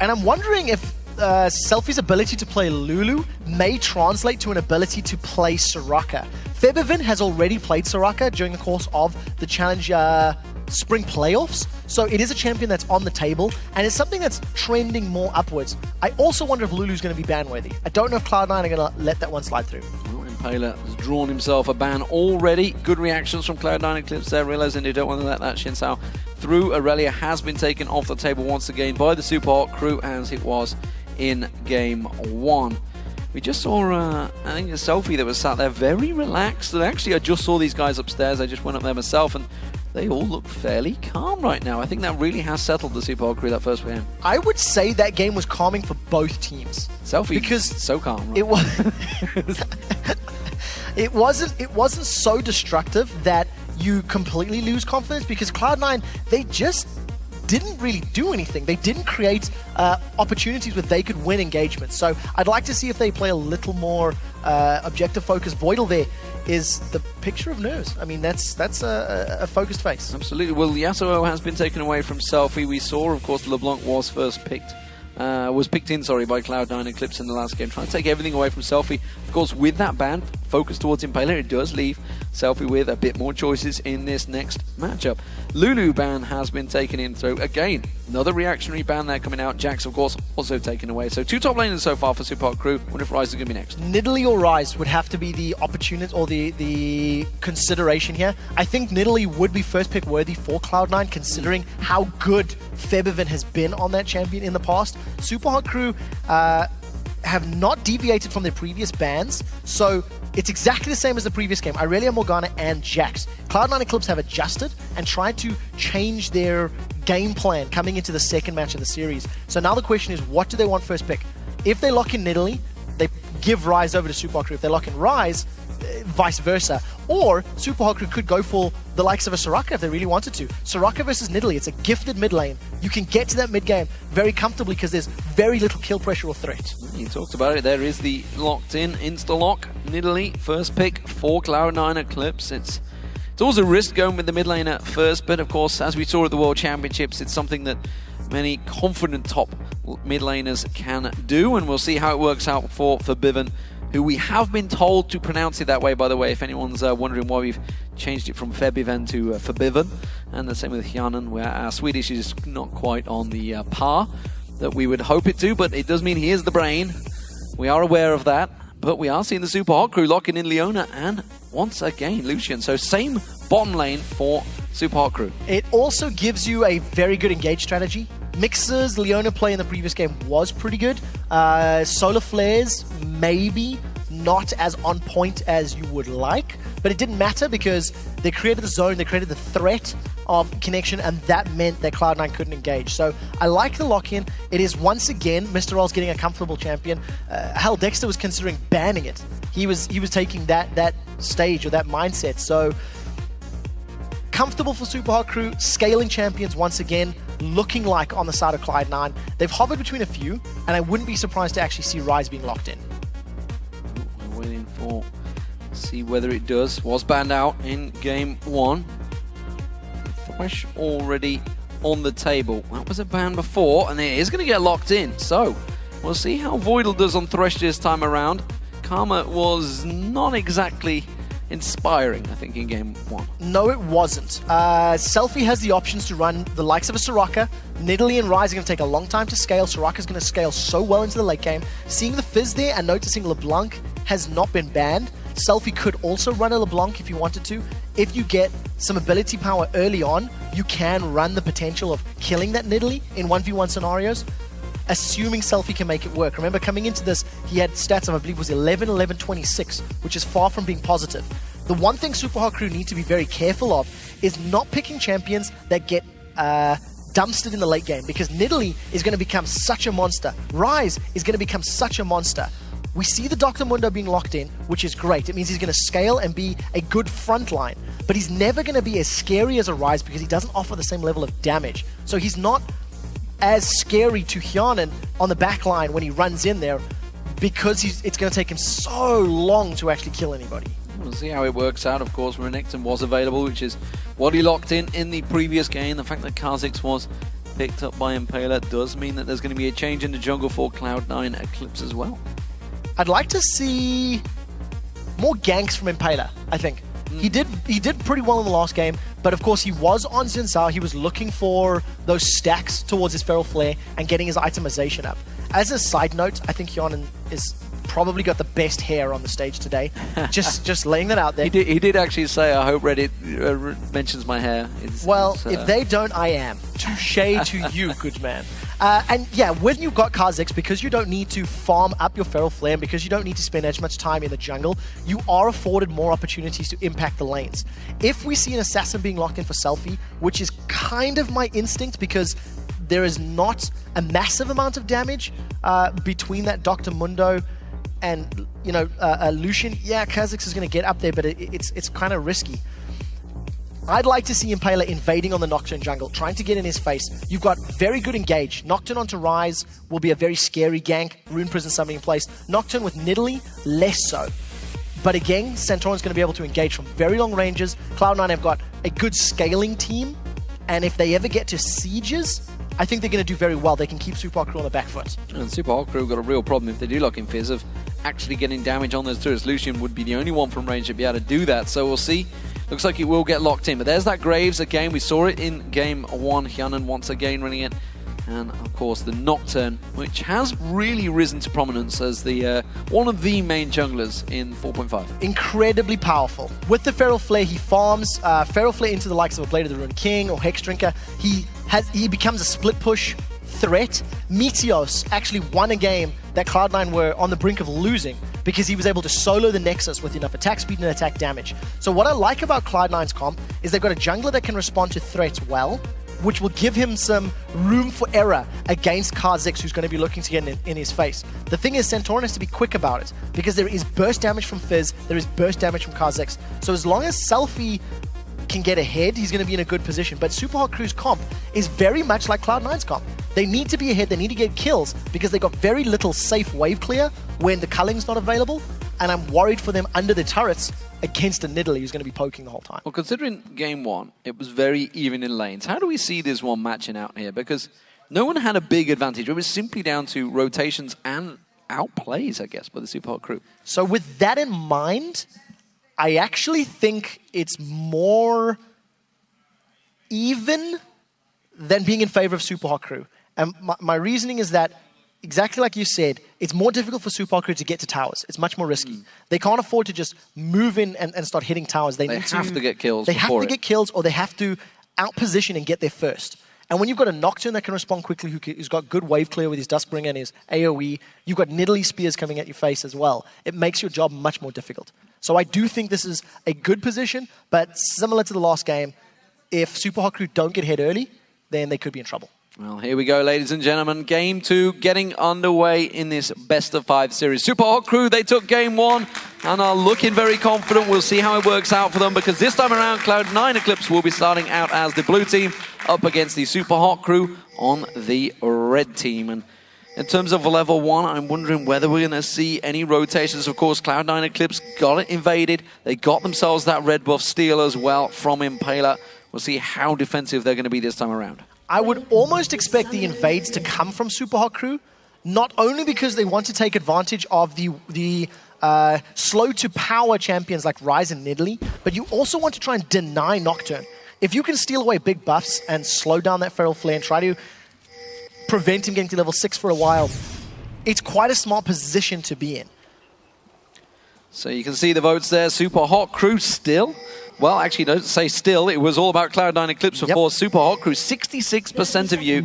And I'm wondering if Selfie's ability to play Lulu may translate to an ability to play Soraka. Febiven has already played Soraka during the course of the Challenge Spring Playoffs, so it is a champion that's on the table, and it's something that's trending more upwards. I also wonder if Lulu's going to be ban-worthy. I don't know if Cloud9 are going to let that one slide through. Impaler has drawn himself a ban already. Good reactions from Cloud9 Eclipse there, realizing they don't want to let that Xin Sao through. Aurelia has been taken off the table once again by the Supa crew, as it was in Game 1. We just saw, I think, a selfie that was sat there very relaxed. And actually, I just saw these guys upstairs. I just went up there myself, and they all look fairly calm right now. I think that really has settled the Supa crew, that first win. I would say that game was calming for both teams. Selfie, because so calm. Right? It was. It wasn't so destructive that you completely lose confidence, because Cloud9, they just didn't really do anything. They didn't create opportunities where they could win engagements. So I'd like to see if they play a little more objective focus. Voidal there is the picture of nerves. I mean, that's a focused face. Absolutely. Well, Yasuo has been taken away from Selfie. We saw, of course, LeBlanc was first picked. Was picked in, by Cloud9 Eclipse in the last game, trying to take everything away from Selfie. Of course, with that ban, focus towards Impaler, it does leave Selfie with a bit more choices in this next matchup. Lulu ban has been taken in, so again, another reactionary ban there coming out. Jax, of course, also taken away. So 2 top laners so far for Supa crew. Wonder if Ryze is going to be next. Nidalee or Ryze would have to be the opportunity or the consideration here. I think Nidalee would be first pick worthy for Cloud9, considering how good Febiven has been on that champion in the past. Supa crew have not deviated from their previous bans, so it's exactly the same as the previous game. Irelia, Morgana, and Jax. Cloud9 Eclipse have adjusted and tried to change their game plan coming into the second match of the series. So now the question is, what do they want first pick? If they lock in Nidalee, they give Ryze over to Supa crew. If they lock in Ryze, vice versa. Or Supa crew could go for the likes of a Soraka if they really wanted to. Soraka versus Nidalee, it's a gifted mid lane. You can get to that mid game very comfortably because there's very little kill pressure or threat. You talked about it, there is the locked in insta-lock. Nidalee, first pick for Cloud9 Eclipse. It's always a risk going with the mid lane at first, but of course, as we saw at the World Championships, it's something that many confident top mid laners can do, and we'll see how it works out for Febiven, who we have been told to pronounce it that way, by the way, if anyone's wondering why we've changed it from Febiven to Febiven. And the same with Hjanen, where our Swedish is not quite on the par that we would hope it to, but it does mean he is the brain. We are aware of that, but we are seeing the Supa crew locking in Leona and, once again, Lucian. So same bottom lane for Supa crew. It also gives you a very good engage strategy. Mixer's Leona play in the previous game was pretty good. Solar Flares, maybe not as on point as you would like, but it didn't matter because they created the zone, they created the threat of connection, and that meant that Cloud9 couldn't engage. So I like the lock-in. It is once again Mr. Roll's getting a comfortable champion. Hell, Dexter was considering banning it. He was taking that stage or that mindset. So comfortable for Supa crew, scaling champions once again, looking like on the side of Cloud9. They've hovered between a few, and I wouldn't be surprised to actually see Ryze being locked in. We're waiting for see whether it does. Was banned out in Game 1. Thresh already on the table. That was a ban before, and it is going to get locked in. So we'll see how Voidal does on Thresh this time around. Karma was not exactly inspiring, I think, in Game 1. No, it wasn't. Selfie has the options to run the likes of a Soraka. Nidalee and Ryze are going to take a long time to scale. Soraka's going to scale so well into the late game. Seeing the Fizz there and noticing LeBlanc has not been banned, Selfie could also run a LeBlanc if you wanted to. If you get some ability power early on, you can run the potential of killing that Nidalee in 1v1 scenarios, assuming Selfie can make it work. Remember, coming into this, he had stats of, I believe, was 11, 11, 26, which is far from being positive. The one thing Supa crew need to be very careful of is not picking champions that get dumpstered in the late game, because Nidalee is going to become such a monster. Ryze is going to become such a monster. We see the Dr. Mundo being locked in, which is great. It means he's going to scale and be a good front line, but he's never going to be as scary as a Ryze because he doesn't offer the same level of damage. So he's not as scary to Hjanen on the back line when he runs in there, because it's going to take him so long to actually kill anybody. We'll see how it works out. Of course, Renekton was available, which is what he locked in the previous game. The fact that Kha'Zix was picked up by Impaler does mean that there's going to be a change in the jungle for Cloud9 Eclipse as well. I'd like to see more ganks from Impaler, I think. He did pretty well in the last game, but of course he was on Xin Zhao. He was looking for those stacks towards his Feral Flare and getting his itemization up. As a side note, I think Hyonin is probably got the best hair on the stage today. just laying that out there. He did actually say, I hope Reddit mentions my hair. Well, if they don't, I am. Touché to you, good man. And yeah, when you've got Kha'Zix, because you don't need to farm up your Feral Flare, because you don't need to spend as much time in the jungle, you are afforded more opportunities to impact the lanes. If we see an assassin being locked in for Selfie, which is kind of my instinct because there is not a massive amount of damage between that Dr. Mundo and, you know, Lucian, yeah, Kha'Zix is going to get up there, but it's kind of risky. I'd like to see Impaler invading on the Nocturne jungle, trying to get in his face. You've got very good engage. Nocturne onto Ryze will be a very scary gank. Rune Prison summoning in place. Nocturne with Nidalee, less so. But again, Santorin's going to be able to engage from very long ranges. Cloud9 have got a good scaling team, and if they ever get to sieges, I think they're going to do very well. They can keep Supa Crew on the back foot. And Supa Crew got a real problem if they do lock in Fizz of actually getting damage on those turrets. Lucian would be the only one from range to be able to do that, so we'll see. Looks like it will get locked in, but there's that Graves again. We saw it in game 1. Hyonin once again running it. And of course the Nocturne, which has really risen to prominence as the one of the main junglers in 4.5. Incredibly powerful. With the Feral Flare, he farms Feral Flare into the likes of a Blade of the Ruined King or Hex Drinker. He becomes a split push threat. Meteos actually won a game that Cloud9 were on the brink of losing because he was able to solo the Nexus with enough attack speed and attack damage. So what I like about Cloud9's comp is they've got a jungler that can respond to threats well, which will give him some room for error against Kha'Zix, who's going to be looking to get in his face. The thing is, Santorin has to be quick about it, because there is burst damage from Fizz, there is burst damage from Kha'Zix. So as long as Selfie can get ahead, he's going to be in a good position. But Supa Crew's comp is very much like Cloud9's comp. They need to be ahead, they need to get kills, because they got very little safe wave clear when the culling's not available, and I'm worried for them under the turrets against a Nidalee who's going to be poking the whole time. Well, considering game 1, it was very even in lanes. How do we see this one matching out here? Because no one had a big advantage. It was simply down to rotations and outplays, I guess, by the Supa Crew. So with that in mind, I actually think it's more even than being in favor of Supa Crew. And my reasoning is that, exactly like you said, it's more difficult for Supa Crew to get to towers. It's much more risky. They can't afford to just move in and start hitting towers. They have to get kills. They have to get kills, or they have to outposition and get there first. And when you've got a Nocturne that can respond quickly, who's got good wave clear with his Duskbringer and his AoE, you've got Nidalee spears coming at your face as well. It makes your job much more difficult. So I do think this is a good position, but similar to the last game, if Supa Crew don't get hit early, then they could be in trouble. Well, here we go, ladies and gentlemen. Game 2 getting underway in this best-of-5 series. Supa Crew, they took game 1 and are looking very confident. We'll see how it works out for them, because this time around, Cloud9 Eclipse will be starting out as the blue team up against the Supa Crew on the red team. And in terms of level 1, I'm wondering whether we're going to see any rotations. Of course, Cloud9 Eclipse got it invaded. They got themselves that red buff steal as well from Impaler. We'll see how defensive they're going to be this time around. I would almost expect the invades to come from Supa Crew, not only because they want to take advantage of the slow-to-power champions like Ryze and Nidalee, but you also want to try and deny Nocturne. If you can steal away big buffs and slow down that Feral Flare and try to prevent him getting to level 6 for a while, it's quite a smart position to be in. So you can see the votes there. Supa Crew still. Well, actually, don't say still. It was all about Cloud9 Eclipse before. Supa Crew, 66% of you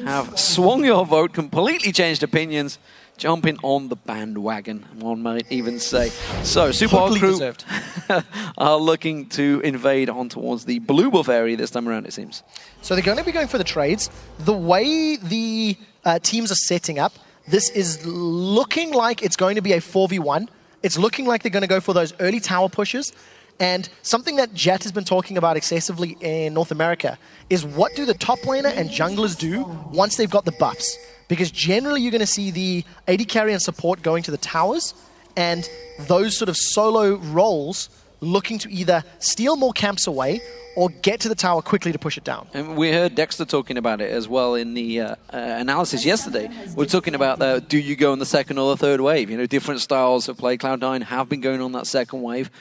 have swung your vote, completely changed opinions, jumping on the bandwagon, one might even say. So, Supa Crew are looking to invade on towards the blue buff area this time around, it seems. So they're going to be going for the trades. The way the teams are setting up, this is looking like it's going to be a 4v1. It's looking like they're going to go for those early tower pushes. And something that Jet has been talking about excessively in North America is what do the top laner and junglers do once they've got the buffs? Because generally you're going to see the AD carry and support going to the towers, and those sort of solo roles looking to either steal more camps away or get to the tower quickly to push it down. And we heard Dexter talking about it as well in the analysis yesterday. We're talking about do you go on the second or the third wave? You know, different styles of play. Cloud9 have been going on that second wave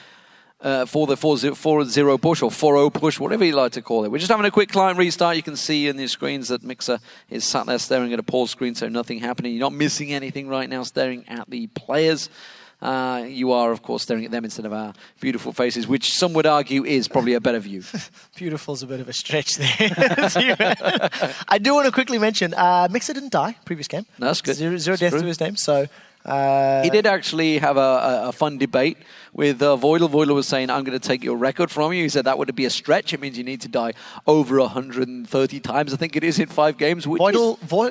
for the 4-0 push or 4-0 push, whatever you like to call it. We're just having a quick client restart. You can see in the screens that Mixer is sat there staring at a pause screen, so nothing happening. You're not missing anything right now, staring at the players. You are, of course, staring at them instead of our beautiful faces, which some would argue is probably a better view. Beautiful's a bit of a stretch there. I do want to quickly mention, Mixer didn't die previous game. No, that's good. Zero deaths to his name, so... he did actually have a fun debate with Voidal. Voidal was saying, I'm going to take your record from you. He said that would be a stretch. It means you need to die over 130 times, I think it is, in 5 games, which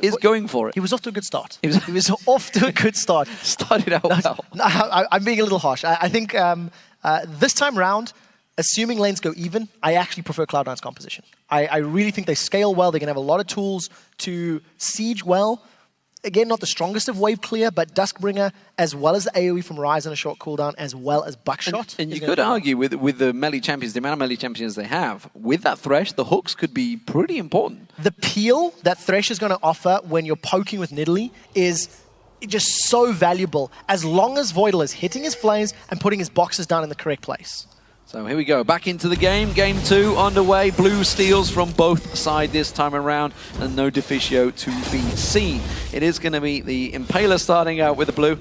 is going for it. He was off to a good start. He was off to a good start. Started out well. No, I'm being a little harsh. I think this time round, assuming lanes go even, I actually prefer Cloud9's composition. I really think they scale well. They're going to have a lot of tools to siege well. Again, not the strongest of wave clear, but Duskbringer, as well as the AoE from Ryze on a short cooldown, as well as Buckshot. And you could argue with the melee champions, the amount of melee champions they have, with that Thresh, the hooks could be pretty important. The peel that Thresh is going to offer when you're poking with Nidalee is just so valuable, as long as Voidal is hitting his flames and putting his boxes down in the correct place. So here we go, back into the game. Game 2 underway. Blue steals from both sides this time around, and no Deficio to be seen. It is going to be the Impaler starting out with the blue.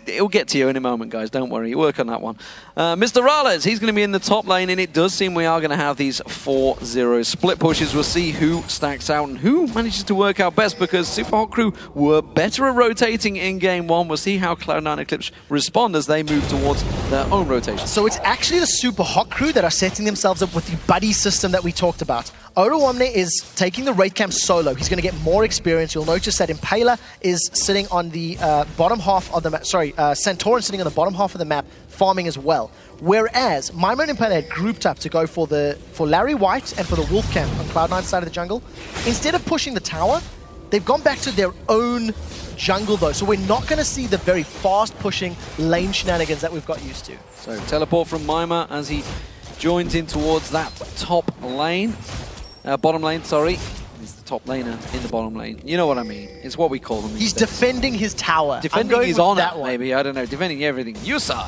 It'll get to you in a moment, guys. Don't worry. Work on that one. Mr. Rales, he's going to be in the top lane, and it does seem we are going to have these 4-0 split pushes. We'll see who stacks out and who manages to work out best, because Super Hot Crew were better at rotating in Game 1. We'll see how Cloud9 Eclipse respond as they move towards their own rotation. So it's actually the Super Hot Crew that are setting themselves up with the buddy system that we talked about. Odo Omne is taking the raid camp solo. He's going to get more experience. You'll notice that Impaler is sitting on the bottom half of the map. Sorry, Santorin sitting on the bottom half of the map, farming as well. Whereas Mimo and Impaler had grouped up to go for Larry White and for the Wolf camp on Cloud9's side of the jungle. Instead of pushing the tower, they've gone back to their own jungle though. So we're not going to see the very fast pushing lane shenanigans that we've got used to. So teleport from Mima as he joins in towards that top lane. Bottom lane, sorry. He's the top laner in the bottom lane. You know what I mean. It's what we call them. He's defending his tower. Defending his honor, maybe. I don't know. Defending everything. Yusa.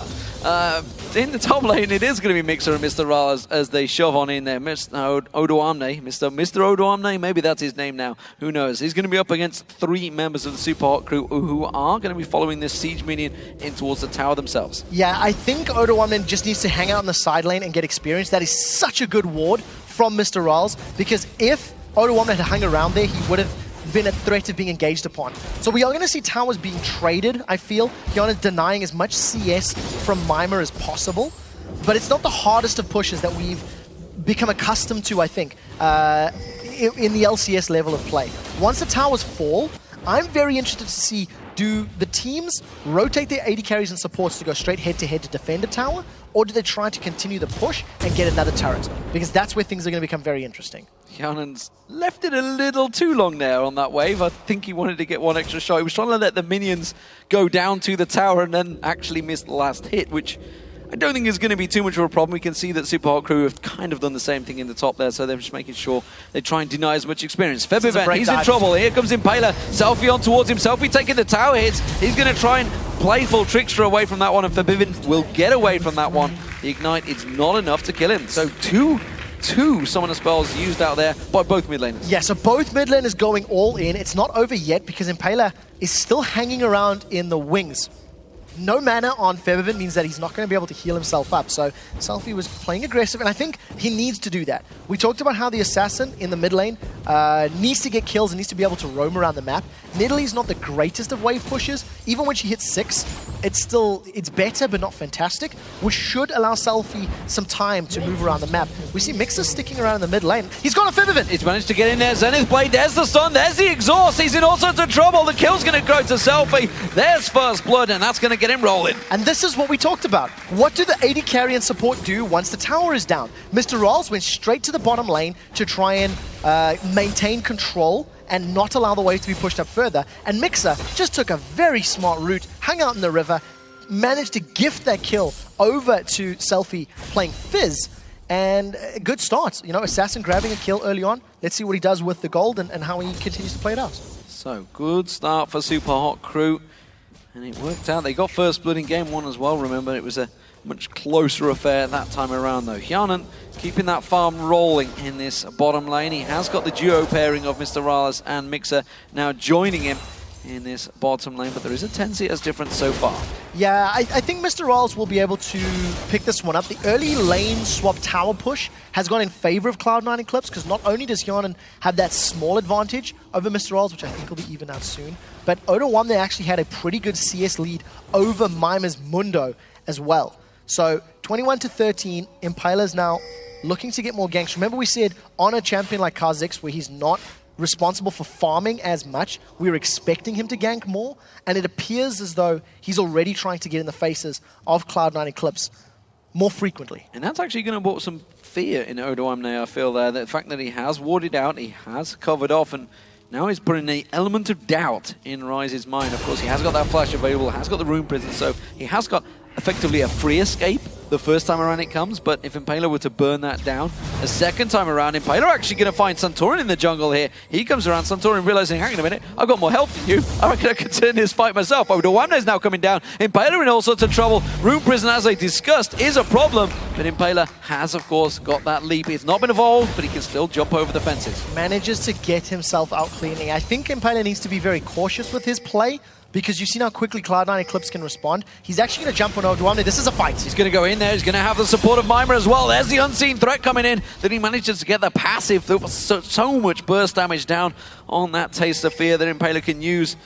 In the top lane, it is going to be Mixer and Mr. Ra as they shove on in there. Mr. Odo Amne. Mr. Odo Amne, maybe that's his name now. Who knows? He's going to be up against 3 members of the Super Hot Crew who are going to be following this siege minion in towards the tower themselves. Yeah, I think Odo Amne just needs to hang out on the side lane and get experience. That is such a good ward from Mr. Rals, because if Odo Omne had hung around there, he would have been a threat of being engaged upon. So we are going to see towers being traded, I feel. Kiana denying as much CS from Mima as possible, but it's not the hardest of pushes that we've become accustomed to, I think, in the LCS level of play. Once the towers fall, I'm very interested to see, do the teams rotate their AD carries and supports to go straight head-to-head to defend a tower, or do they try to continue the push and get another turret? Because that's where things are going to become very interesting. Kianan's left it a little too long there on that wave. I think he wanted to get one extra shot. He was trying to let the minions go down to the tower and then actually missed the last hit, which I don't think is going to be too much of a problem. We can see that Super Hot Crew have kind of done the same thing in the top there, so they're just making sure they try and deny as much experience. Febiven, he's in trouble. Here comes Impaler. Selfie on towards him. Selfie taking the tower hits. He's going to try and playful Trickster away from that one, and Febiven will get away from that one. The Ignite is not enough to kill him. So two summoner spells used out there by both mid laners. Yeah, so both mid laners going all in. It's not over yet because Impaler is still hanging around in the wings. No mana on Febiven means that he's not going to be able to heal himself up. So Selfie was playing aggressive, and I think he needs to do that. We talked about how the assassin in the mid lane needs to get kills and needs to be able to roam around the map. Nidalee's not the greatest of wave pushes. Even when she hits 6, it's better but not fantastic, which should allow Selfie some time to move around the map. We see Mixer sticking around in the mid lane. He's got a Febiven! He's managed to get in there. Zenith Blade, there's the stun, there's the exhaust. He's in all sorts of trouble. The kill's going to go to Selfie. There's first blood, and that's going to get him rolling. And this is what we talked about. What do the AD carry and support do once the tower is down? Mr. Rawls went straight to the bottom lane to try and maintain control and not allow the wave to be pushed up further. And Mixer just took a very smart route, hung out in the river, managed to gift that kill over to Selfie playing Fizz. And a good start. You know, Assassin grabbing a kill early on. Let's see what he does with the gold and how he continues to play it out. So, good start for Super Hot Crew. And it worked out. They got first blood in game 1 as well, remember. It was a much closer affair that time around, though. Hjarnan keeping that farm rolling in this bottom lane. He has got the duo pairing of Mr. Rales and Mixer now joining him in this bottom lane, but there is a 10 CS difference so far. Yeah, I think Mr. Rales will be able to pick this one up. The early lane swap tower push has gone in favor of Cloud9 Eclipse, because not only does Hjarnan have that small advantage over Mr. Rales, which I think will be even out soon, but Oda1 they actually had a pretty good CS lead over Mimer's Mundo as well. So 21-13, Impaler's now looking to get more ganks. Remember we said on a champion like Kha'Zix, where he's not responsible for farming as much, we were expecting him to gank more, and it appears as though he's already trying to get in the faces of Cloud9 Eclipse more frequently. And that's actually going to put some fear in Odoamne, I feel there. The fact that he has warded out, he has covered off, and now he's putting an element of doubt in Ryze's mind. Of course, he has got that flash available, has got the Rune Prison, so he has got effectively a free escape the first time around it comes, but if Impaler were to burn that down a second time around, Impaler actually going to find Santorin in the jungle here. He comes around, Santorin realizing, hang on a minute, I've got more health than you. I reckon I can turn this fight myself. Odoamne is now coming down. Impaler in all sorts of trouble. Rune Prison, as I discussed, is a problem, but Impaler has, of course, got that leap. It's not been evolved, but he can still jump over the fences. Manages to get himself out cleaning. I think Impaler needs to be very cautious with his play, because you've seen how quickly Cloud9 Eclipse can respond. He's actually going to jump on Odoamne. This is a fight. He's going to go in there. He's going to have the support of Mimer as well. There's the unseen threat coming in. Then he manages to get the passive. There was so much burst damage down on that Taste of Fear that Impaler can use.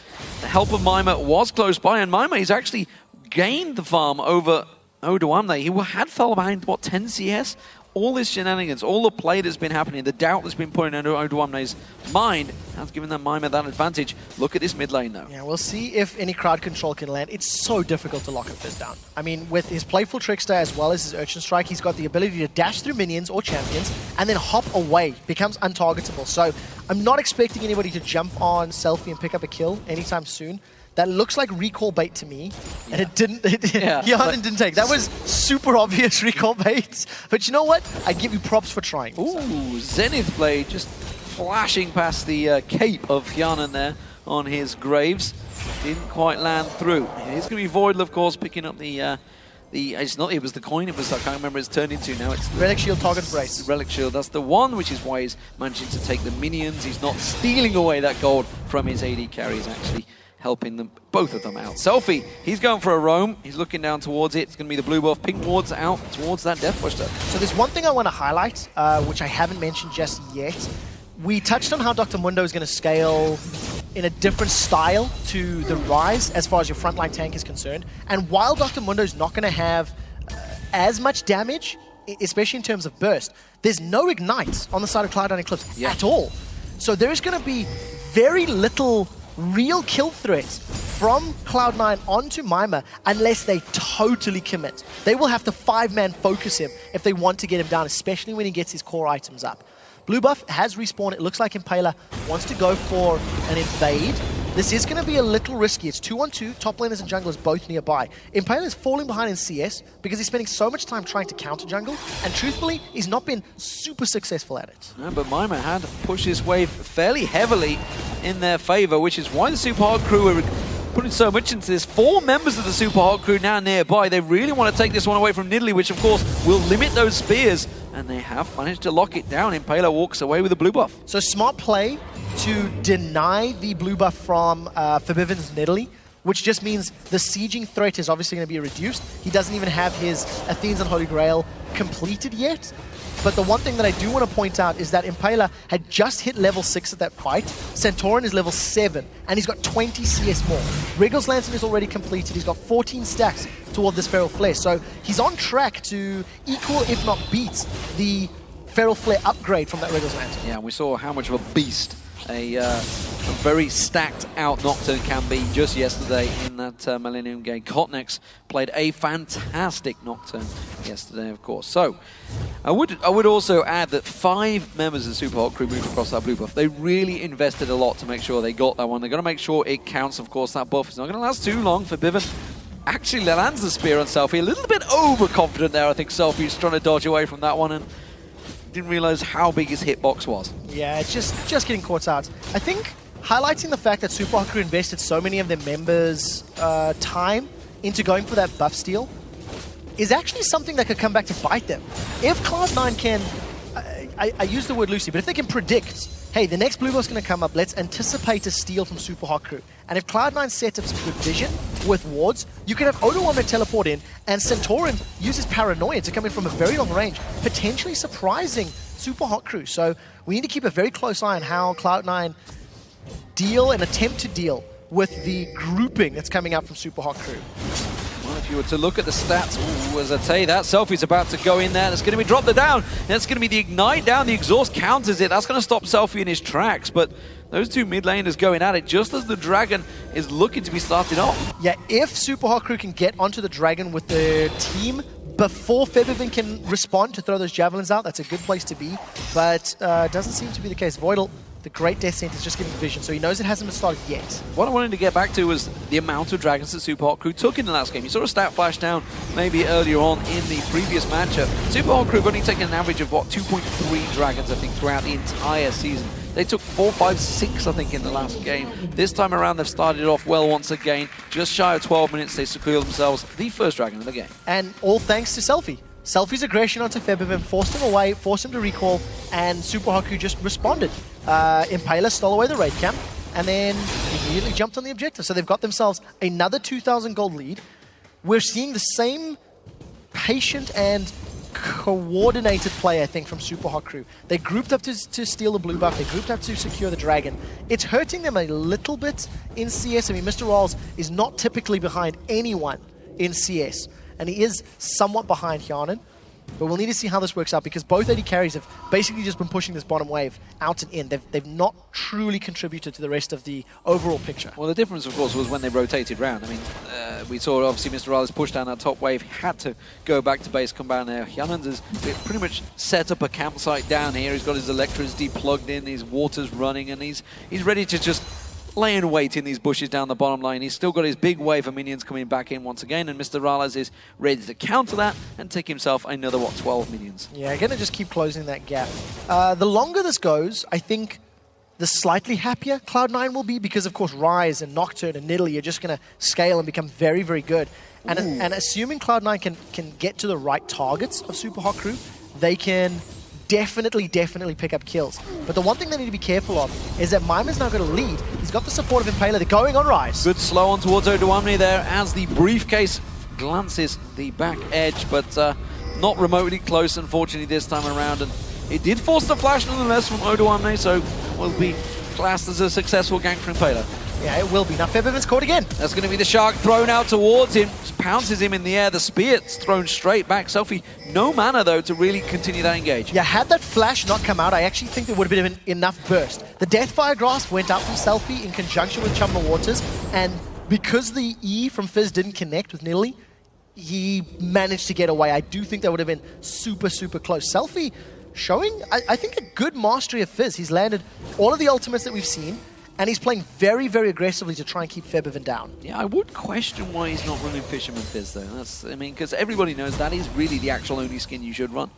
The help of Mimer was close by, and Mimer, he's actually gained the farm over Odoamne. He had fell behind, what, 10 CS? All this shenanigans, all the play that's been happening, the doubt that's been put in Odoamne's mind has given them Mimer that advantage. Look at this mid lane, though. Yeah, we'll see if any crowd control can land. It's so difficult to lock a Fizz down. I mean, with his Playful Trickster as well as his Urchin Strike, he's got the ability to dash through minions or champions and then hop away, becomes untargetable. So I'm not expecting anybody to jump on Selfie and pick up a kill anytime soon. That looks like recall bait to me, and it didn't. Hjarnan didn't take. That was super obvious recall bait. But you know what? I give you props for trying. Ooh, Zenith Blade just flashing past the cape of Hjarnan there on his Graves. Didn't quite land through. It's going to be Voidal, of course, picking up the it's not. It was the coin. It was. I can't remember. It's turned into now. It's the Relic Shield Target Brace. Relic Shield. That's the one, which is why he's managing to take the minions. He's not stealing away that gold from his AD carry. He's actually helping them, both of them out. Selfie, he's going for a roam. He's looking down towards it. It's going to be the blue buff. Pink wards out towards that Death Buster. So there's one thing I want to highlight, which I haven't mentioned just yet. We touched on how Dr. Mundo is going to scale in a different style to the Ryze as far as your frontline tank is concerned. And while Dr. Mundo is not going to have as much damage, especially in terms of burst, there's no ignite on the side of Cloud9 Eclipse at all. So there's going to be very little real kill threats from Cloud9 onto Mimer unless they totally commit. They will have to 5-man focus him if they want to get him down, especially when he gets his core items up. Blue buff has respawned. It looks like Impaler wants to go for an invade. This is going to be a little risky. It's 2-on-2. Top laners and junglers both nearby. Impaler is falling behind in CS because he's spending so much time trying to counter jungle, and truthfully, he's not been super successful at it. No, but Mimer had pushed his wave fairly heavily in their favor, which is why the Super Hot Crew are putting so much into this. 4 members of the Super Hot Crew now nearby. They really want to take this one away from Nidalee, which of course will limit those spears, and they have managed to lock it down. Impaler walks away with a blue buff. So smart play to deny the blue buff from Forbiven's Nidalee, which just means the sieging threat is obviously going to be reduced. He doesn't even have his Athene's and Holy Grail completed yet. But the one thing that I do want to point out is that Impaler had just hit level 6 at that fight. Santorin is level 7, and he's got 20 CS more. Wriggle's Lantern is already completed. He's got 14 stacks toward this Feral Flare. So he's on track to equal, if not beat, the Feral Flare upgrade from that Wriggle's Lantern. Yeah, we saw how much of a beast a very stacked out Nocturne can be just yesterday in that Millennium game. Kotnex played a fantastic Nocturne yesterday, of course. So I would also add that 5 members of the Super Hot Crew moved across that blue buff. They really invested a lot to make sure they got that one. They're going to make sure it counts, of course. That buff is not going to last too long. Forbiven actually lands the spear on Selfie. A little bit overconfident there, I think Selfie's trying to dodge away from that one and didn't realize how big his hitbox was. Yeah, it's just getting caught out. I think highlighting the fact that Supa Haku invested so many of their members' time into going for that buff steal is actually something that could come back to bite them. If Cloud9 can, I use the word loosely, but if they can predict, hey, the next blue buff's going to come up, let's anticipate a steal from Supa Haku. And if Cloud9 sets up some good vision with wards, you can have Odoamne teleport in, and Centauran uses Paranoia to come in from a very long range, potentially surprising Supa Haku. So we need to keep a very close eye on how Cloud9 deal and attempt to deal with the grouping that's coming out from Supa Haku. Well, if you were to look at the stats, as I tell you, that Selfie's about to go in there. That's going to be drop the down. That's going to be the ignite down. The exhaust counters it. That's going to stop Selfie in his tracks. But those two mid laners going at it just as the Dragon is looking to be started off. Yeah, if Supa Haku can get onto the Dragon with the team before Febiven can respond to throw those javelins out, that's a good place to be. But doesn't seem to be the case. Voidal, the great Death Scent, is just getting vision, so he knows it hasn't been started yet. What I wanted to get back to was the amount of dragons that Supa Haku took in the last game. You saw a stat flash down maybe earlier on in the previous matchup. Supa Haku have only taken an average of, what, 2.3 dragons, I think, throughout the entire season. They took 4, 5, 6, I think, in the last game. This time around, they've started off well once again. Just shy of 12 minutes, they secure themselves the first dragon of the game. And all thanks to Selfie. Selfie's aggression onto Febiven forced him away, forced him to recall, and Supa Haku just responded. Impaler stole away the raid camp, and then immediately jumped on the objective. So they've got themselves another 2,000 gold lead. We're seeing the same patient and coordinated play, I think, from Supa Haku. They grouped up to steal the blue buff. They grouped up to secure the dragon. It's hurting them a little bit in CS. I mean, Mr. Rolls is not typically behind anyone in CS, and he is somewhat behind Hyanan. But we'll need to see how this works out, because both AD carries have basically just been pushing this bottom wave out and in. They've not truly contributed to the rest of the overall picture. Well, the difference, of course, was when they rotated round. I mean, we saw, obviously, Mr. Rallis push down that top wave, had to go back to base, come down there. Hyanan's has pretty much set up a campsite down here. He's got his electricity plugged in, his water's running, and he's ready to just lay in wait in these bushes down the bottom line. He's still got his big wave of minions coming back in once again, and Mr. Rallis is ready to counter that and take himself another, what, 12 minions. Yeah, going to just keep closing that gap. The longer this goes, I think the slightly happier Cloud9 will be, because, of course, Rise and Nocturne and Nidalee are just going to scale and become very, very good. And assuming Cloud9 can get to the right targets of Supa Haku, they can definitely pick up kills. But the one thing they need to be careful of is that Mimer's now got a lead. He's got the support of Impaler. They're going on Rise. Good slow on towards Odoamne there as the briefcase glances the back edge, but not remotely close, unfortunately, this time around. And it did force the flash nonetheless from Odoamne, so will be classed as a successful gank for Impaler. Yeah, it will be. Now Febiven's caught again. That's going to be the shark thrown out towards him. Just pounces him in the air. The spear's thrown straight back. Selfie, no mana, though, to really continue that engage. Yeah, had that flash not come out, I actually think there would have been enough burst. The Deathfire Grasp went out from Selfie in conjunction with Chum the Waters, and because the E from Fizz didn't connect with Nidalee, he managed to get away. I do think that would have been super close. Selfie showing, I think, a good mastery of Fizz. He's landed all of the ultimates that we've seen, and he's playing very aggressively to try and keep Febiven down. Yeah, I would question why he's not running Fisherman Fizz, though. I mean, because everybody knows that is really the actual only skin you should run.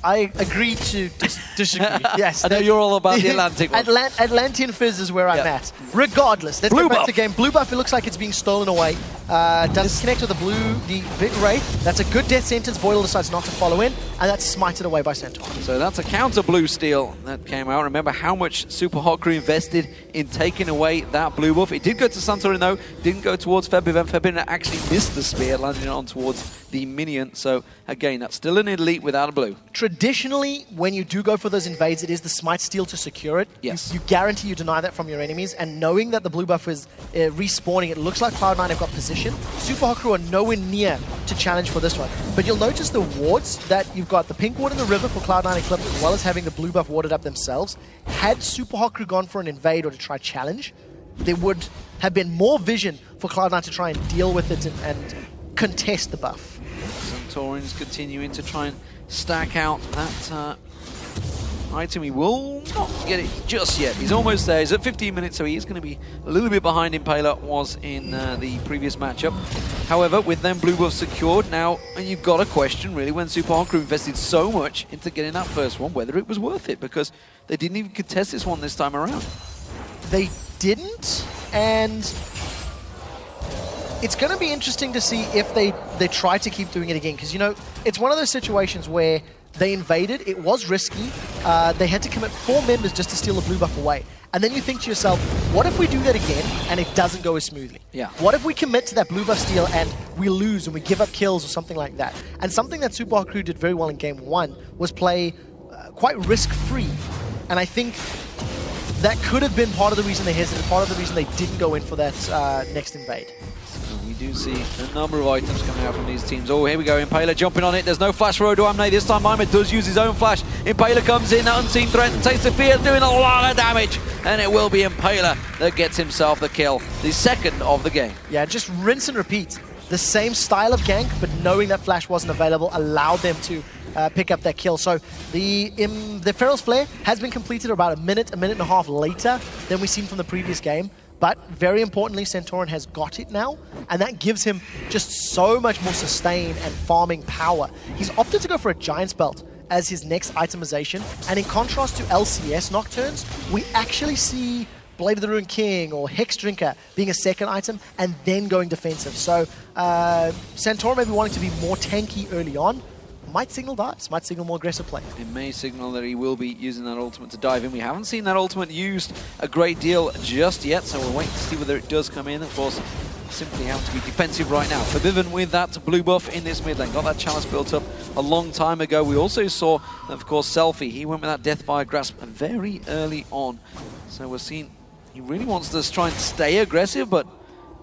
I agree to disagree. Yes, I know you're all about the Atlantic one. Atlantean Fizz is where I'm at. Regardless, let's go back to the game. Blue buff, it looks like it's being stolen away. Doesn't connect with the Big Wraith. That's a good death sentence. Voidal decides not to follow in, and that's smited away by Centaur. So that's a counter blue steal that came out. Remember how much Supa Haku invested in taking away that blue buff. It did go to Santorin, though. Didn't go towards Febiven. Febiven actually missed the spear, landing it on towards the minion. So again, that's still an elite without a blue. Traditionally, when you do go for those invades, it is the smite steal to secure it. Yes. You guarantee you deny that from your enemies, and knowing that the blue buff is respawning, it looks like Cloud9 have got position. Supa Haku are nowhere near to challenge for this one. But you'll notice the wards that you've got, the pink ward in the river for Cloud9 Eclipse, as well as having the blue buff warded up themselves. Had Supa Haku gone for an invade or to try challenge, there would have been more vision for Cloud9 to try and deal with it and contest the buff. Centaurins continuing to try and stack out that item. He will not get it just yet. He's almost there. He's at 15 minutes, so he is going to be a little bit behind Impaler was in the previous matchup. However, with them blue buffs secured now, and you've got a question really when Supa Hot Crew invested so much into getting that first one, whether it was worth it, because they didn't even contest this one this time around. They didn't, and it's going to be interesting to see if they try to keep doing it again, because, you know, it's one of those situations where they invaded, it was risky, they had to commit 4 members just to steal the blue buff away. And then you think to yourself, what if we do that again and it doesn't go as smoothly? Yeah. What if we commit to that blue buff steal and we lose and we give up kills or something like that? And something that Supa Hot Crew did very well in Game 1 was play quite risk-free. And I think that could have been part of the reason they hesitated, part of the reason they didn't go in for that next invade. We do see a number of items coming out from these teams. Oh, here we go. Impaler jumping on it. There's no flash for Odoamne. This time Mima does use his own flash. Impaler comes in, unseen threat, and takes the fear, doing a lot of damage. And it will be Impaler that gets himself the kill. The second of the game. Yeah, just rinse and repeat. The same style of gank, but knowing that flash wasn't available allowed them to pick up that kill. So the Feral's Flare has been completed about a minute and a half later than we've seen from the previous game. But very importantly, Centauran has got it now, and that gives him just so much more sustain and farming power. He's opted to go for a Giant's Belt as his next itemization, and in contrast to LCS Nocturnes, we actually see Blade of the Ruined King or Hex Drinker being a second item and then going defensive. So Centauran maybe wanting to be more tanky early on, might signal dives, might signal more aggressive play. It may signal that he will be using that ultimate to dive in. We haven't seen that ultimate used a great deal just yet, so we'll wait to see whether it does come in. Of course, simply having to be defensive right now. Forbidden with that blue buff in this mid lane. Got that chalice built up a long time ago. We also saw, of course, Selfie. He went with that Deathfire Grasp very early on. So we're seeing he really wants to try and stay aggressive, but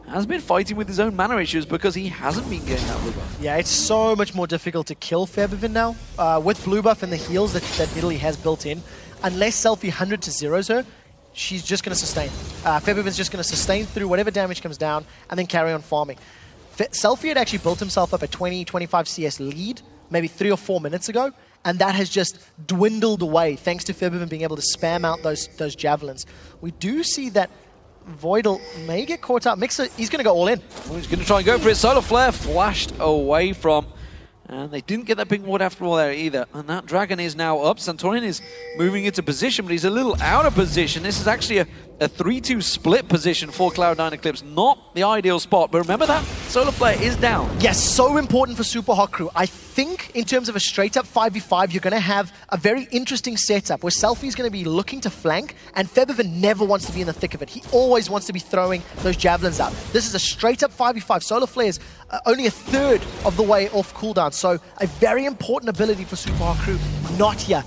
has been fighting with his own mana issues because he hasn't been getting that blue buff. Yeah, it's so much more difficult to kill Febiven now. With blue buff and the heals that Italy has built in, unless Selfie 100 to 0s her, she's just going to sustain. Febiven's just going to sustain through whatever damage comes down and then carry on farming. Selfie had actually built himself up a 20-25 CS lead maybe 3 or 4 minutes ago, and that has just dwindled away thanks to Febiven being able to spam out those javelins. We do see that Voidal may get caught up. Mixer, he's going to go all in. Well, he's going to try and go for it. Solar Flare flashed away from, and they didn't get that big ward after all there either. And that dragon is now up. Centauran is moving into position, but he's a little out of position. This is actually a 3-2 split position for Cloud9 Eclipse. Not the ideal spot, but remember that Solar Flare is down. Yes, so important for Supa Hot Crew. I think in terms of a straight-up 5v5, you're going to have a very interesting setup where Selfie's going to be looking to flank, and Febiven never wants to be in the thick of it. He always wants to be throwing those javelins out. This is a straight-up 5v5. Solar Flare is only a third of the way off cooldown, so a very important ability for Supa Hot Crew. Not here.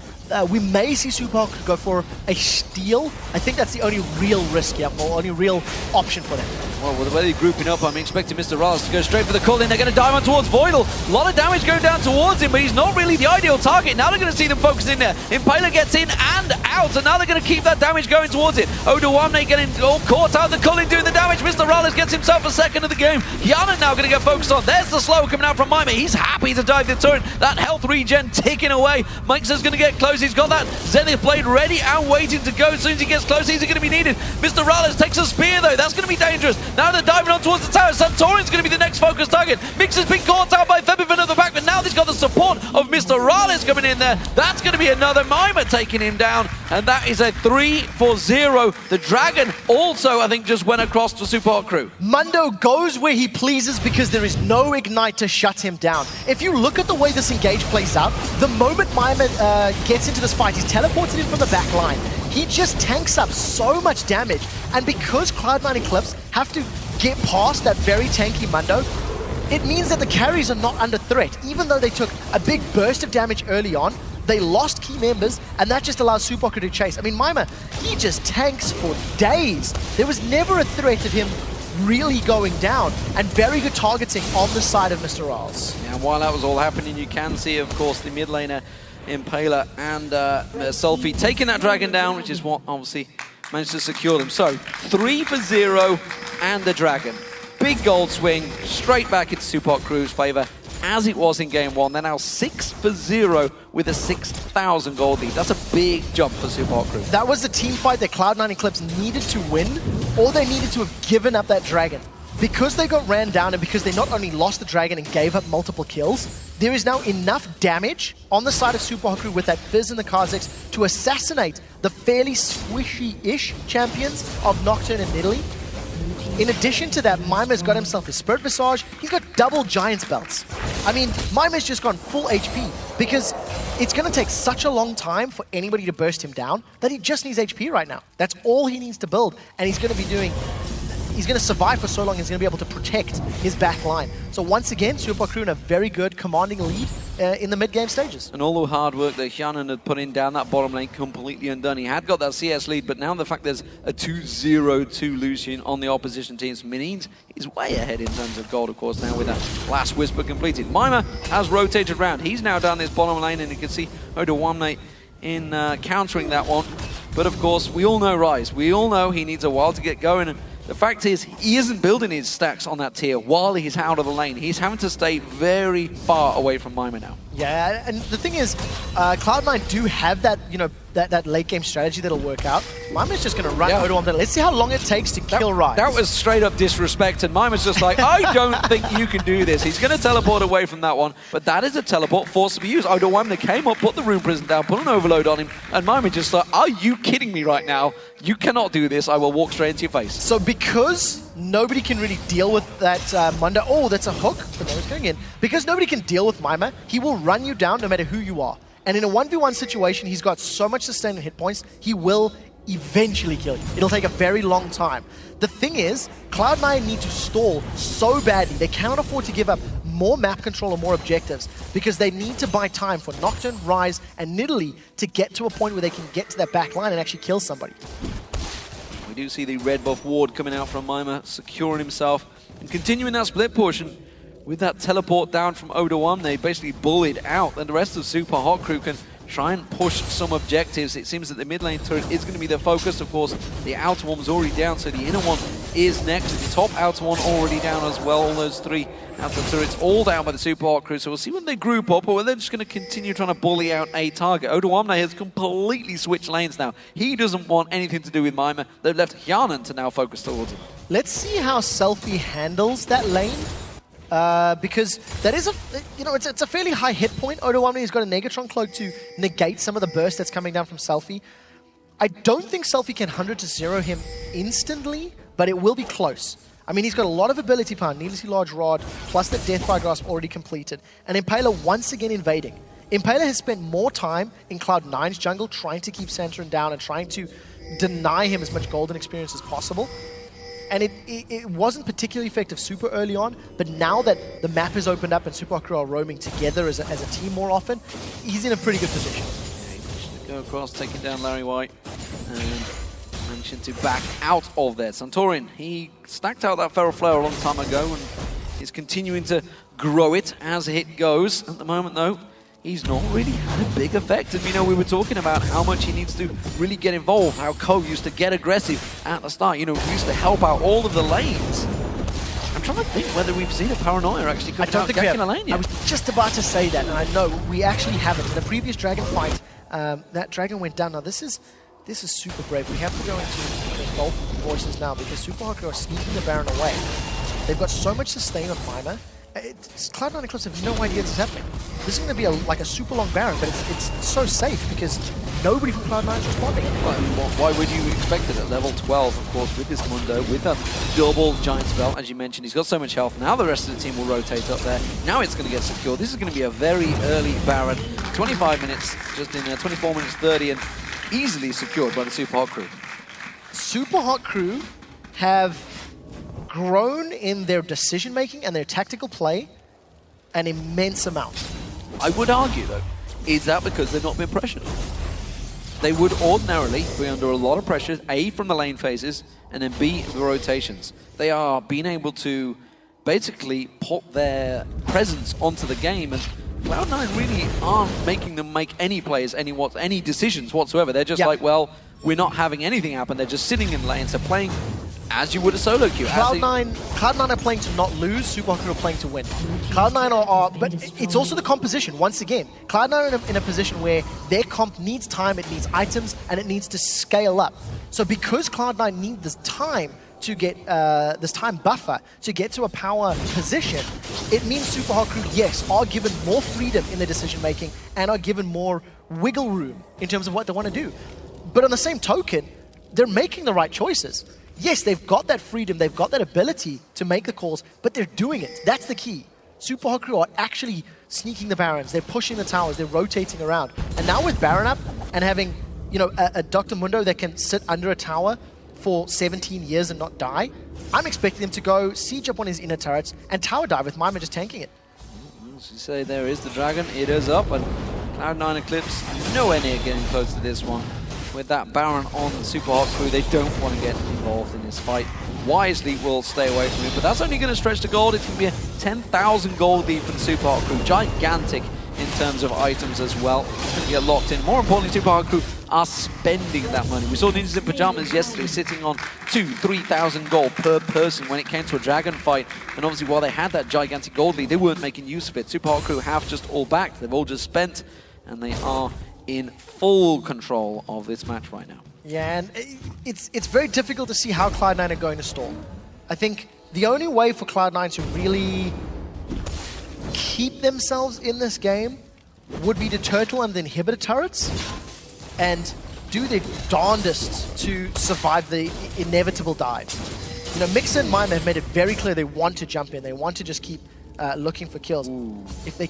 We may see Supa Hot Crew go for a steal. I think that's the only real risk here, or only real option for them. Well, with the way they're grouping up, I'm expecting Mr. Rallis to go straight for the call-in. They're going to dive on towards Voidal. A lot of damage going down towards him, but he's not really the ideal target. Now they're going to see them focus in there. Impaler gets in and out, and now they're going to keep that damage going towards it. Odoamne getting all caught out. The call-in doing the damage. Mr. Rallis gets himself a second of the game. Yana now going to get focused on. There's the slow coming out from Mima. He's happy to dive the turret. That health regen ticking away. Mixer's going to get close. He's got that Zenith Blade ready and waiting to go. As soon as he gets close, he's going to be needed. Mr. Rallis takes a spear, though. That's going to be dangerous. Now they're diving on towards the tower. Centauran's going to be the next focus target. Mixer's been caught out by Febiven at the back, but now he's got the support of Mr. Rallis coming in there. That's going to be another Mima taking him down, and that is a 3-4-0. The Dragon also, I think, just went across to Supa Hot Crew. Mundo goes where he pleases because there is no Ignite to shut him down. If you look at the way this engage plays out, the moment Mima gets into this fight, he's teleported in from the back line. He just tanks up so much damage, and because Cloud9 Eclipse have to get past that very tanky Mundo, it means that the carries are not under threat. Even though they took a big burst of damage early on, they lost key members, and that just allows Supa Hot Crew to chase. I mean, Mima, he just tanks for days. There was never a threat of him really going down, and very good targeting on the side of Mr. Rallis. Yeah, while that was all happening, you can see, of course, the mid laner Impaler and Selfie taking that dragon down, which is what obviously managed to secure them. So 3-0 and the dragon. Big gold swing straight back into Supa Hot Crew's favor. as it was in Game 1. They're now 6-0 with a 6,000 gold lead. That's a big jump for Supa Hot Crew. That was the team fight that Cloud9 Eclipse needed to win, or they needed to have given up that dragon. Because they got ran down and because they not only lost the dragon and gave up multiple kills, there is now enough damage on the side of Supa Hot Crew with that Fizz and the Kha'Zix to assassinate the fairly squishy-ish champions of Nocturne and Nidalee. In addition to that, Maima's got himself his Spirit Visage. He's got double Giant's belts. I mean, Maima's just gone full HP because it's going to take such a long time for anybody to burst him down that he just needs HP right now. That's all he needs to build, and he's going to be doing... He's going to survive for so long, he's going to be able to protect his back line. So once again, Supa Hot Crew in a very good commanding lead in the mid-game stages. And all the hard work that Hyanan had put in down that bottom lane completely undone. He had got that CS lead, but now the fact there's a 2-0-2 Lucian on the opposition teams means he's way ahead in terms of gold, of course, now with that last Whisper completed. Maima has rotated around. He's now down this bottom lane, and you can see Odoamne in countering that one. But of course, we all know Rise. We all know he needs a while to get going. And the fact is, he isn't building his stacks on that tier while he's out of the lane. He's having to stay very far away from Maima now. Yeah, and the thing is, Cloud9 do have that, you know, that late game strategy that'll work out. Maima's just going to run Odoamne. Let's see how long it takes to kill Rise. That was straight up disrespect, and Maima's just like, I don't think you can do this. He's going to teleport away from that one, but that is a teleport forced to be used. Odoamne came up, put the Rune Prison down, put an overload on him, and Maima just like, are you kidding me right now? You cannot do this. I will walk straight into your face. So because nobody can really deal with that Mundo, oh, that's a hook, but that was going in. Because nobody can deal with Maima, he will run you down no matter who you are. And in a 1v1 situation, he's got so much sustained hit points, he will eventually kill you. It'll take a very long time. The thing is, Cloud9 need to stall so badly. They cannot afford to give up more map control or more objectives because they need to buy time for Nocturne, Rise, and Nidalee to get to a point where they can get to that back line and actually kill somebody. We do see the red buff ward coming out from Maima, securing himself and continuing that split portion. With that teleport down from Odoamne, they basically bullied out, and the rest of Supa Hot Crew can try and push some objectives. It seems that the mid lane turret is going to be their focus. Of course, the outer one was already down, so the inner one is next. The top outer one already down as well. All those three outer turrets all down by the Supa Hot Crew. So we'll see when they group up, or they're just going to continue trying to bully out a target. Odoamne has completely switched lanes now. He doesn't want anything to do with Maima. They've left Hyanan to now focus towards him. Let's see how Selfie handles that lane. Because that is it's a fairly high hit point. Odoamne has got a Negatron Cloak to negate some of the burst that's coming down from Selfie. I don't think Selfie can 100-0 him instantly, but it will be close. I mean, he's got a lot of ability power, needlessly large rod, plus the Death by Grasp already completed. And Impaler once again invading. Impaler has spent more time in Cloud9's jungle trying to keep Santorin down and trying to deny him as much golden experience as possible. And it wasn't particularly effective super early on, but now that the map has opened up and Supa Hot Crew are roaming together as a team more often, he's in a pretty good position. Okay, go across, taking down Larry White, and managing to back out of there. Santorin, he stacked out that Feral Flare a long time ago and is continuing to grow it as it goes. At the moment, though, he's not really had a big effect. And, you know, we were talking about how much he needs to really get involved, how Ko used to get aggressive at the start. You know, he used to help out all of the lanes. I'm trying to think whether we've seen a Paranoia actually come out in a lane yet. I was just about to say that, and I know we actually haven't. In the previous Dragon fight, that Dragon went down. Now, this is super brave. We have to go into both voices now because Supa Hot Crew are sneaking the Baron away. They've got so much sustain on Maima. Cloud9 Eclipse have no idea this is happening. This is going to be like a super long Baron, but it's so safe because nobody from Cloud9 is responding. Why would you expect it at level 12, of course, with this Mundo, with that double Giant Spell, as you mentioned. He's got so much health. Now the rest of the team will rotate up there. Now it's going to get secured. This is going to be a very early Baron. 25 minutes, just in 24 minutes 30, and easily secured by the Supa Hot Crew. Supa Hot Crew have grown in their decision-making and their tactical play an immense amount. I would argue, though, is that because they've not been pressured? They would ordinarily be under a lot of pressure, A, from the lane phases, and then B, the rotations. They are being able to basically put their presence onto the game, and Cloud9 really aren't making them make any plays, any decisions whatsoever. They're just like, well, we're not having anything happen. They're just sitting in lanes. They're playing as you would a solo queue. Cloud9 are playing to not lose, Supa are playing to win. Cloud9 are, but it's also the composition, once again. Cloud9 are in a position where their comp needs time, it needs items, and it needs to scale up. So because Cloud9 need this time to get this time buffer to get to a power position, it means Supa Crew, yes, are given more freedom in their decision making and are given more wiggle room in terms of what they want to do. But on the same token, they're making the right choices. Yes, they've got that freedom, they've got that ability to make the calls, but they're doing it. That's the key. Supa Crew are actually sneaking the Barons, they're pushing the towers, they're rotating around. And now with Baron up and having, you know, a Dr. Mundo that can sit under a tower for 17 years and not die, I'm expecting him to go siege up on his inner turrets and tower dive with Mima just tanking it. As you say, there is the dragon, it is up, and Cloud9 Eclipse nowhere near getting close to this one. With that Baron on the Supa Crew, they don't want to get involved in this fight. Wisely will stay away from it, but that's only going to stretch to gold. It's going to be a 10,000 gold lead for the Supa Crew. Gigantic in terms of items as well. It's going to get locked in. More importantly, Supa Crew are spending that money. We saw Ninjas in Pajamas yesterday sitting on 2,000-3,000 gold per person when it came to a dragon fight. And obviously, while they had that gigantic gold lead, they weren't making use of it. Supa Crew have just all backed. They've all just spent, and they are in full control of this match right now. Yeah, and it's very difficult to see how Cloud9 are going to stall. I think the only way for Cloud9 to really keep themselves in this game would be to turtle and the inhibitor turrets and do their darndest to survive the inevitable dive. You know, Mixer and Mima have made it very clear they want to jump in. They want to just keep looking for kills. Ooh. If they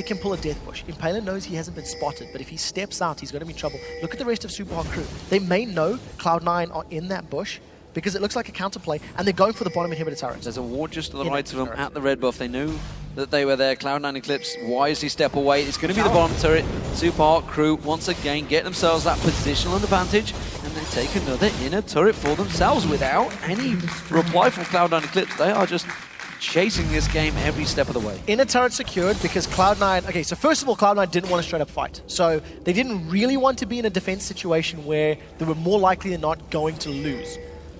can pull a death bush. Impaler knows he hasn't been spotted, but if he steps out, he's going to be in trouble. Look at the rest of Supa Crew. They may know Cloud9 are in that bush because it looks like a counterplay, and they're going for the bottom inhibitor turret. There's a ward just to the right of them at the red buff. They knew that they were there. Cloud9 Eclipse wisely step away. It's going to be the bottom turret. Supa Crew once again get themselves that positional advantage, and they take another inner turret for themselves without any reply from Cloud9 Eclipse. They are just chasing this game every step of the way. Inner turret secured because Cloud9... Okay, so first of all, Cloud9 didn't want a straight-up fight. So they didn't really want to be in a defense situation where they were more likely than not going to lose.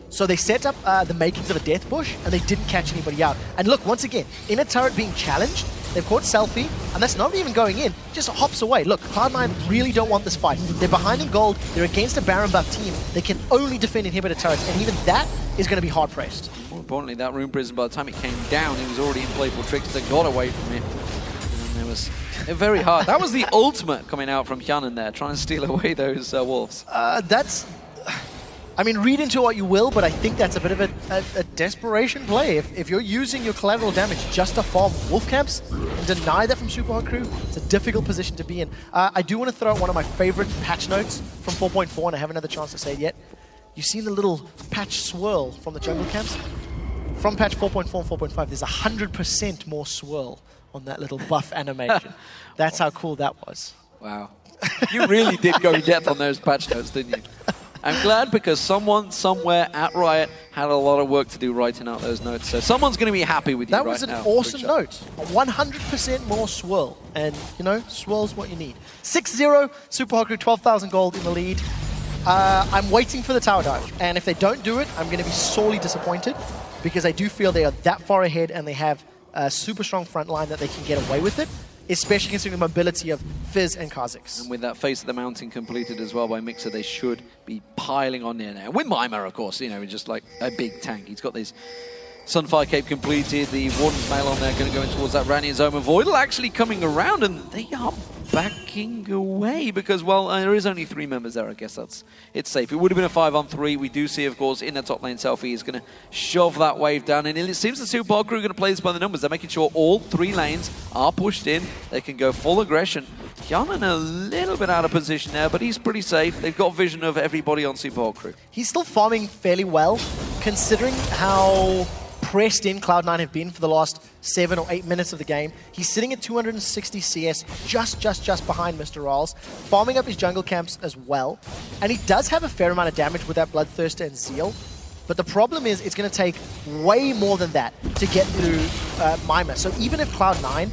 So they set up the makings of a death bush, and they didn't catch anybody out. And look, once again, inner turret being challenged, they've caught Selfie, and that's not even going in, just hops away. Look, Cloud9 really don't want this fight. They're behind in gold, they're against a Baron buff team, they can only defend inhibitor turrets, and even that is going to be hard-pressed. More importantly, that Rune Prison, by the time it came down, it was already in playful tricks that got away from it. And there was very hard. That was the ultimate coming out from Hyanan there, trying to steal away those wolves. I mean, read into what you will, but I think that's a bit of a desperation play. If you're using your collateral damage just to farm wolf camps and deny that from Supa Crew, it's a difficult position to be in. I do want to throw out one of my favorite patch notes from 4.4, and I haven't had the chance to say it yet. You've seen the little patch swirl from the jungle camps? From patch 4.4 and 4.5, there's 100% more swirl on that little buff animation. That's how cool that was. Wow. You really did go in depth on those patch notes, didn't you? I'm glad because someone somewhere at Riot had a lot of work to do writing out those notes. So someone's going to be happy with you right now. That was an awesome note. 100% more swirl. And, you know, swirl's what you need. 6-0, Supa Crew, 12,000 gold in the lead. I'm waiting for the tower dive. And if they don't do it, I'm going to be sorely disappointed because I do feel they are that far ahead and they have a super strong front line that they can get away with it, especially considering the mobility of Fizz and Kha'Zix. And with that Face of the Mountain completed as well by Mixer, they should be piling on in now. With Mima, of course, you know, just like a big tank. He's got this Sunfire Cape completed, the Warden's Mail on there, going to go in towards that Ranian's Omen. Voidal actually coming around, and they are backing away because, well, there is only 3 members there. I guess it's safe. It would have been a 5-on-3. We do see, of course, in the top lane, Selfie is going to shove that wave down, and it seems the Supa Crew are going to play this by the numbers. They're making sure all 3 lanes are pushed in. They can go full aggression. Hyanan a little bit out of position there, but he's pretty safe. They've got vision of everybody on Supa Crew. He's still farming fairly well, considering how pressed in Cloud9 have been for the last 7 or 8 minutes of the game. He's sitting at 260 CS, just behind Mr. Rawls, farming up his jungle camps as well. And he does have a fair amount of damage with that Bloodthirster and Zeal. But the problem is it's going to take way more than that to get through Mima. So even if Cloud9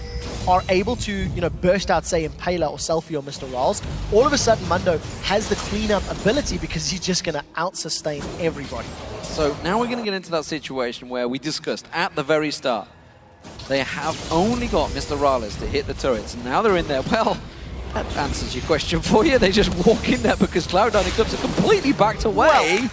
are able to, you know, burst out, say, Impaler or Selfie or Mr. Rawls, all of a sudden Mundo has the cleanup ability because he's just going to out-sustain everybody. So now we're going to get into that situation where we discussed at the very start. They have only got Mr. Rales to hit the turrets, and now they're in there. Well, that answers your question for you. They just walk in there because Cloud9 Eclipse are completely backed away. Well,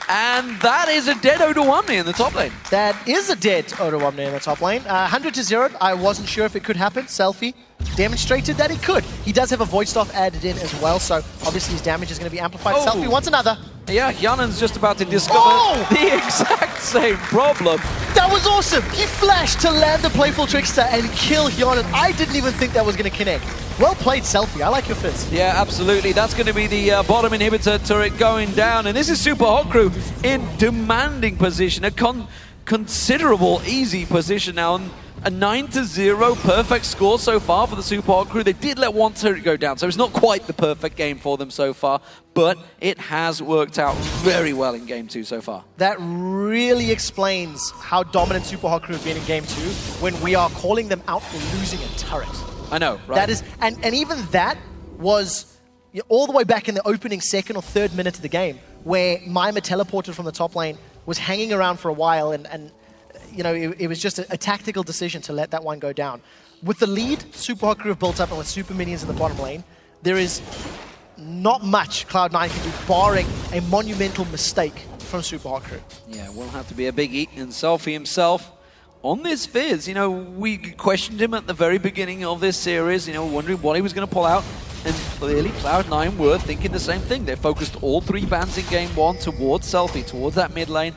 and that is a dead Oda1 in the top lane. That is a dead Oda1 in the top lane. 100 to 0. I wasn't sure if it could happen. Selfie demonstrated that it could. He does have a Void Staff added in as well, so obviously his damage is going to be amplified. Oh. Selfie wants another. Yeah, Yannen's just about to discover the exact same problem. That was awesome. He flashed to land the Playful Trickster and kill Yannen. I didn't even think that was going to connect. Well played, Selfie. I like your fizz. Yeah, absolutely. That's going to be the bottom inhibitor turret going down. And this is Super Hot Crew in demanding position, a considerable easy position now. And a 9-0 perfect score so far for the Super Hot Crew. They did let one turret go down, so it's not quite the perfect game for them so far, but it has worked out very well in Game 2 so far. That really explains how dominant Super Hot Crew have been in Game 2 when we are calling them out for losing a turret. I know, right? That is, and even that was all the way back in the opening second or third minute of the game, where Mima teleported from the top lane, was hanging around for a while, and you know, it was just a tactical decision to let that one go down. With the lead Super Hot Crew have built up and with super minions in the bottom lane, there is not much Cloud9 can do, barring a monumental mistake from Super Hot Crew. Yeah, will have to be a big eat, and Selfie himself on this fizz. You know, we questioned him at the very beginning of this series, you know, wondering what he was going to pull out. And clearly Cloud9 were thinking the same thing. They focused all three bans in Game 1 towards Selfie, towards that mid lane.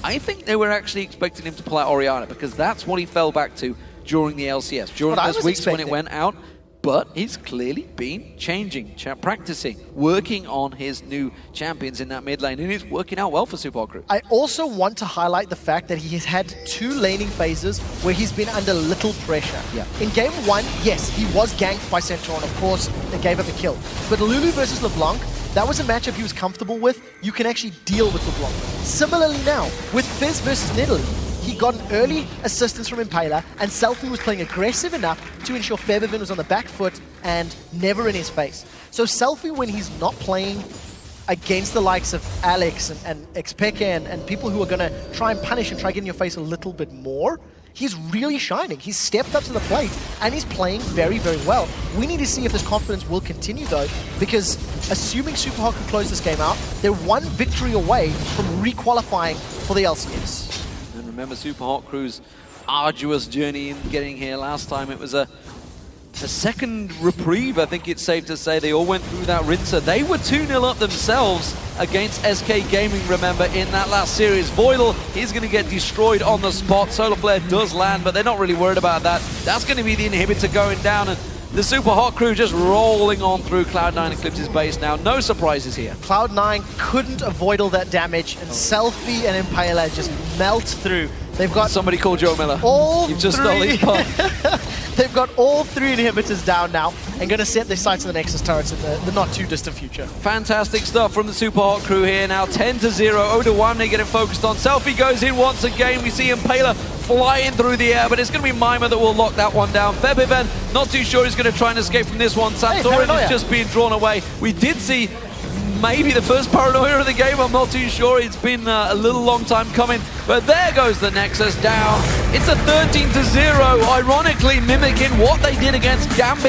I think they were actually expecting him to pull out Orianna because that's what he fell back to during the LCS, during those weeks when it went out. But he's clearly been changing, practicing, working on his new champions in that mid lane, and it's working out well for Super Hot Crew. I also want to highlight the fact that he has had 2 laning phases where he's been under little pressure. Yeah. In Game 1, yes, he was ganked by Central, and of course, they gave up a kill. But Lulu versus LeBlanc, that was a matchup he was comfortable with. You can actually deal with LeBlanc. Similarly now, with Fizz versus Nidalee, he got an early assistance from Impaler, and Selfie was playing aggressive enough to ensure Feathervin was on the back foot and never in his face. So Selfie, when he's not playing against the likes of Alex and Xpeke and people who are going to try and punish and try to get in your face a little bit more, he's really shining. He's stepped up to the plate, and he's playing very, very well. We need to see if this confidence will continue, though, because assuming Super Hot can close this game out, they're one victory away from re-qualifying for the LCS. And remember Super Hot Crew's arduous journey in getting here. Last time it was a second reprieve, I think it's safe to say. They all went through that rinser. They were 2-0 up themselves against SK Gaming, remember, in that last series. Voidal, he's going to get destroyed on the spot. Solar Flare does land, but they're not really worried about that. That's going to be the inhibitor going down, and the Super Hot Crew just rolling on through Cloud9 Eclipse's base now. No surprises here. Cloud9 couldn't avoid all that damage, and Selfie and Impaler just melt through. They've got somebody called Joe Miller. You've just stole his pun. They've got all 3 inhibitors down now and going to set their sights on the Nexus turrets in the not too distant future. Fantastic stuff from the Super Hot Crew here now. 10-0. Oda1, they get it focused on. Selfie goes in once again. We see Impaler flying through the air, but it's going to be Mima that will lock that one down. Febiven, not too sure he's going to try and escape from this one. Santorin is just being drawn away. We did see maybe the first paranoia of the game, I'm not too sure. It's been a little long time coming, but there goes the Nexus down. It's a 13-0, ironically mimicking what they did against Gambit